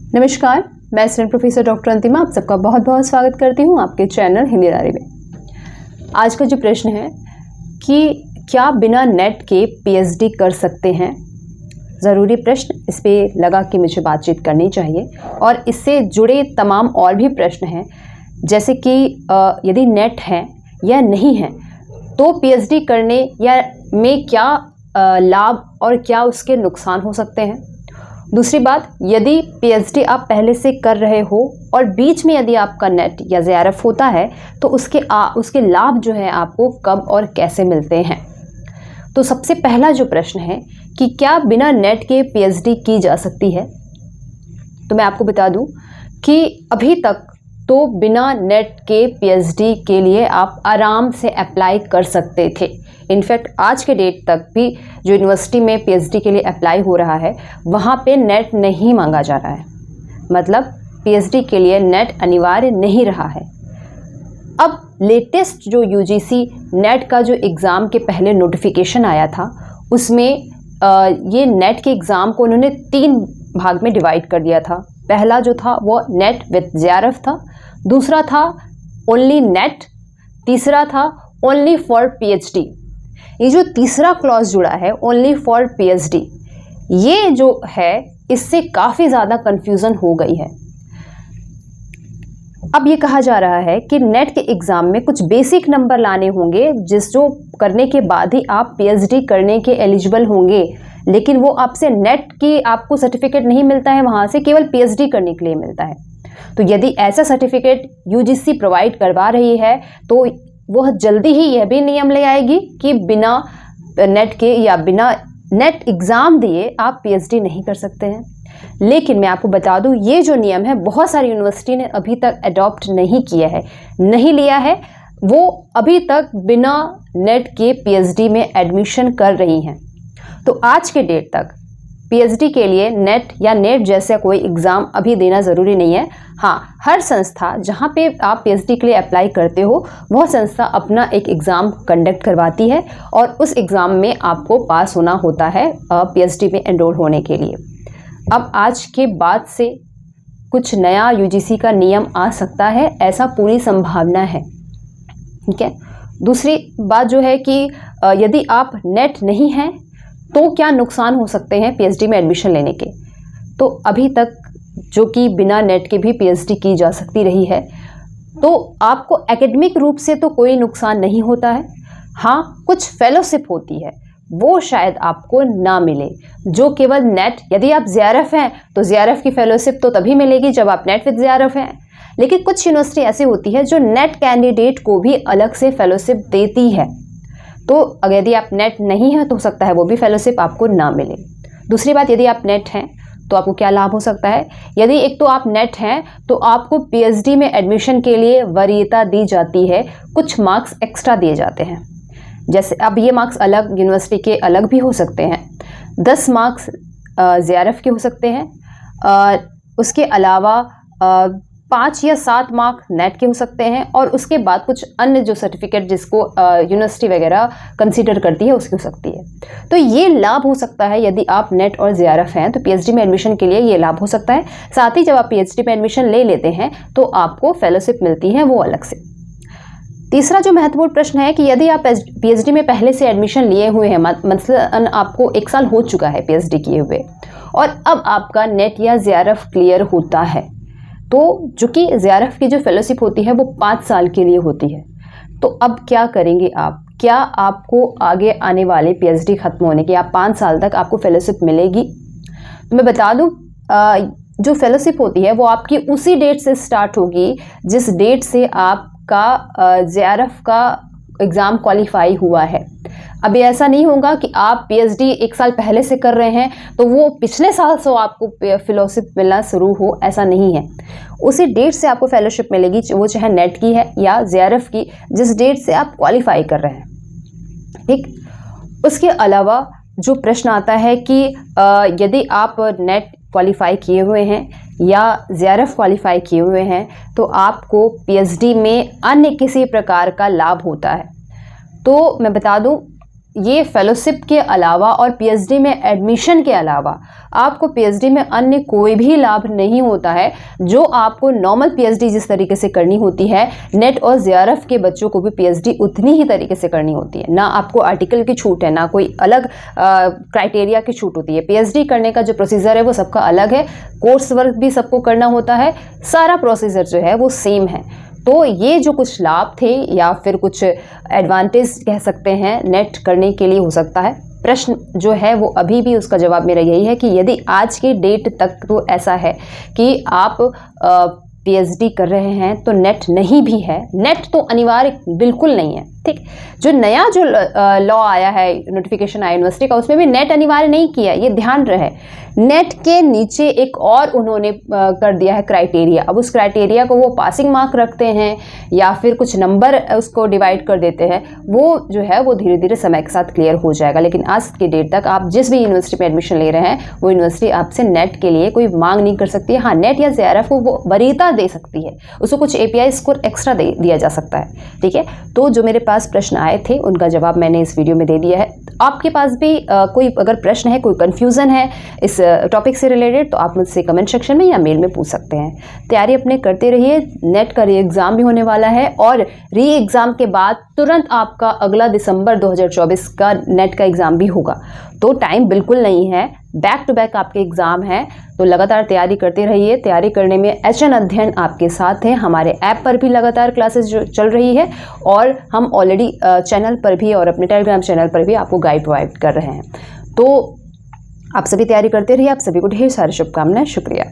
नमस्कार, मैं student professor doctor अंतिमा आप सबका बहुत बहुत स्वागत करती हूँ आपके चैनल हिंदी डायरी में। आज का जो प्रश्न है कि क्या बिना नेट के पीएचडी कर सकते हैं? ज़रूरी प्रश्न, इस पे लगा कि मुझे बातचीत करनी चाहिए। और इससे जुड़े तमाम और भी प्रश्न हैं, जैसे कि यदि नेट है या नहीं है तो पीएचडी करने या में क्या लाभ और क्या उसके नुकसान हो सकते हैं। दूसरी बात, यदि पीएचडी आप पहले से कर रहे हो और बीच में यदि आपका नेट या जेआरएफ होता है तो उसके लाभ जो है आपको कब और कैसे मिलते हैं। तो सबसे पहला जो प्रश्न है कि क्या बिना नेट के पीएचडी की जा सकती है, तो मैं आपको बता दूं कि अभी तक तो बिना नेट के पीएचडी के लिए आप आराम से अप्लाई कर सकते थे। इनफैक्ट आज के डेट तक भी जो यूनिवर्सिटी में पीएचडी के लिए अप्लाई हो रहा है वहाँ पे नेट नहीं मांगा जा रहा है, मतलब पीएचडी के लिए नेट अनिवार्य नहीं रहा है। अब लेटेस्ट जो यूजीसी नेट का जो एग्ज़ाम के पहले नोटिफिकेशन आया था उसमें ये नेट के एग्ज़ाम को उन्होंने 3 भाग में डिवाइड कर दिया था। पहला जो था वो नेट विद जेआरएफ था, दूसरा था ओनली नेट, तीसरा था ओनली फॉर पीएचडी। ये जो तीसरा क्लॉज जुड़ा है ओनली फॉर पीएचडी, ये जो है इससे काफ़ी ज़्यादा कन्फ्यूज़न हो गई है। अब ये कहा जा रहा है कि नेट के एग्ज़ाम में कुछ बेसिक नंबर लाने होंगे जो करने के बाद ही आप पीएचडी करने के एलिजिबल होंगे, लेकिन वो आपसे नेट की आपको सर्टिफिकेट नहीं मिलता है, वहाँ से केवल पीएचडी करने के लिए मिलता है। तो यदि ऐसा सर्टिफिकेट यूजीसी प्रोवाइड करवा रही है तो वह जल्दी ही यह भी नियम ले आएगी कि बिना नेट के या बिना नेट एग्ज़ाम दिए आप पीएचडी नहीं कर सकते हैं। लेकिन मैं आपको बता दूं, ये जो नियम है बहुत सारी यूनिवर्सिटी ने अभी तक अडॉप्ट नहीं किया है, नहीं लिया है। वो अभी तक बिना नेट के पीएचडी में एडमिशन कर रही हैं। तो आज के डेट तक पीएचडी के लिए नेट या नेट जैसा कोई एग्ज़ाम अभी देना ज़रूरी नहीं है। हाँ, हर संस्था जहाँ पे आप पीएचडी के लिए अप्लाई करते हो वह संस्था अपना एक एग्ज़ाम कंडक्ट करवाती है और उस एग्ज़ाम में आपको पास होना होता है पीएचडी में एनरोल होने के लिए। अब आज के बाद से कुछ नया यूजीसी का नियम आ सकता है, ऐसा पूरी संभावना है। ठीक है। दूसरी बात जो है कि यदि आप नेट नहीं हैं तो क्या नुकसान हो सकते हैं पीएचडी में एडमिशन लेने के। तो अभी तक जो कि बिना नेट के भी पीएचडी की जा सकती रही है, तो आपको एकेडमिक रूप से तो कोई नुकसान नहीं होता है। हाँ, कुछ फेलोशिप होती है, वो शायद आपको ना मिले, जो केवल नेट, यदि आप जेआरएफ हैं तो जेआरएफ की फेलोशिप तो तभी मिलेगी जब आप नेट विद जेआरएफ हैं। लेकिन कुछ यूनिवर्सिटी ऐसी होती है जो नेट कैंडिडेट को भी अलग से फेलोशिप देती है, तो अगर यदि आप नेट नहीं है तो हो सकता है वो भी फेलोशिप आपको ना मिले। दूसरी बात, यदि आप नेट हैं तो आपको क्या लाभ हो सकता है। यदि एक तो आप नेट हैं तो आपको पीएचडी में एडमिशन के लिए वरीयता दी जाती है, कुछ मार्क्स एक्स्ट्रा दिए जाते हैं। जैसे अब ये मार्क्स अलग यूनिवर्सिटी के अलग भी हो सकते हैं, 10 मार्क्स जेआरएफ के हो सकते हैं, उसके अलावा 5 या 7 मार्क नेट के हो सकते हैं, और उसके बाद कुछ अन्य जो सर्टिफिकेट जिसको यूनिवर्सिटी वगैरह कंसीडर करती है उसकी हो सकती है। तो ये लाभ हो सकता है यदि आप नेट और जेआरएफ हैं तो पीएचडी में एडमिशन के लिए ये लाभ हो सकता है। साथ ही जब आप पीएचडी में एडमिशन ले लेते हैं तो आपको फेलोशिप मिलती है वो अलग से। तीसरा जो महत्वपूर्ण प्रश्न है कि यदि आप पीएचडी में पहले से एडमिशन लिए हुए हैं, मतलब आपको 1 साल हो चुका है पीएचडी किए हुए और अब आपका नेट या जेआरएफ क्लियर होता है, तो जो कि जेआरएफ की जो फेलोशिप होती है वो 5 साल के लिए होती है, तो अब क्या करेंगे आप? क्या आपको आगे आने वाले पीएचडी खत्म होने के या 5 साल तक आपको फेलोशिप मिलेगी? तो मैं बता दूं, जो फेलोशिप होती है वो आपकी उसी डेट से स्टार्ट होगी जिस डेट से आपका जेआरएफ का एग्ज़ाम क्वालिफाई हुआ है। अभी ऐसा नहीं होगा कि आप पीएचडी 1 साल पहले से कर रहे हैं तो वो पिछले साल से आपको फेलोशिप मिलना शुरू हो, ऐसा नहीं है। उसी डेट से आपको फेलोशिप मिलेगी, वो चाहे नेट की है या जेआरएफ की, जिस डेट से आप क्वालिफाई कर रहे हैं। ठीक। उसके अलावा जो प्रश्न आता है कि यदि आप नेट क्वालिफाई किए हुए हैं या जेआरएफ क्वालिफाई किए हुए हैं तो आपको पीएचडी में अन्य किसी प्रकार का लाभ होता है। तो मैं बता दूं, ये फेलोशिप के अलावा और पीएचडी में एडमिशन के अलावा आपको पीएचडी में अन्य कोई भी लाभ नहीं होता है जो आपको नॉर्मल पीएचडी जिस तरीके से करनी होती है, नेट और जेआरएफ के बच्चों को भी पीएचडी उतनी ही तरीके से करनी होती है। ना आपको आर्टिकल की छूट है, ना कोई अलग क्राइटेरिया की छूट होती है। पीएचडी करने का जो प्रोसीजर है वो सबका अलग है, कोर्स वर्क भी सबको करना होता है, सारा प्रोसीजर जो है वो सेम है। तो ये जो कुछ लाभ थे या फिर कुछ एडवांटेज कह सकते हैं नेट करने के लिए हो सकता है। प्रश्न जो है वो अभी भी उसका जवाब मेरा यही है कि यदि आज के डेट तक तो ऐसा है कि आप पीएचडी कर रहे हैं तो नेट नहीं भी है, नेट तो अनिवार्य बिल्कुल नहीं है। ठीक, जो नया जो लॉ आया है, नोटिफिकेशन आया यूनिवर्सिटी का, उसमें भी नेट अनिवार्य नहीं किया, ये ध्यान रहे। नेट के नीचे एक और उन्होंने कर दिया है क्राइटेरिया। अब उस क्राइटेरिया को वो पासिंग मार्क रखते हैं या फिर कुछ नंबर उसको डिवाइड कर देते हैं, वो जो है वो धीरे धीरे समय के साथ क्लियर हो जाएगा। लेकिन आज के डेट तक आप जिस भी यूनिवर्सिटी में एडमिशन ले रहे हैं वो यूनिवर्सिटी आपसे नेट के लिए कोई मांग नहीं कर सकती है। हाँ, नेट या जेआरएफ को वो वरीयता दे सकती है, उसको कुछ एपीआई स्कोर एक्स्ट्रा दिया जा सकता है। ठीक है, तो जो मेरे पास प्रश्न आए थे उनका जवाब मैंने इस वीडियो में दे दिया है। आपके पास भी कोई अगर प्रश्न है, कोई कन्फ्यूज़न है इस टॉपिक से रिलेटेड, तो आप मुझसे कमेंट सेक्शन में या मेल में पूछ सकते हैं। तैयारी अपने करते रहिए, नेट का री एग्ज़ाम भी होने वाला है और री एग्ज़ाम के बाद तुरंत आपका अगला दिसंबर 2024 का नेट का एग्ज़ाम भी होगा। तो टाइम बिल्कुल नहीं है, बैक टू बैक आपके एग्ज़ाम हैं, तो लगातार तैयारी करते रहिए। तैयारी करने में एचएन अध्ययन आपके साथ है। हमारे ऐप पर भी लगातार क्लासेस जो चल रही है और हम ऑलरेडी चैनल पर भी और अपने टेलीग्राम चैनल पर भी आपको गाइड प्रोवाइड कर रहे हैं। तो आप सभी तैयारी करते रहिए। आप सभी को ढेर सारी शुभकामनाएं। शुक्रिया।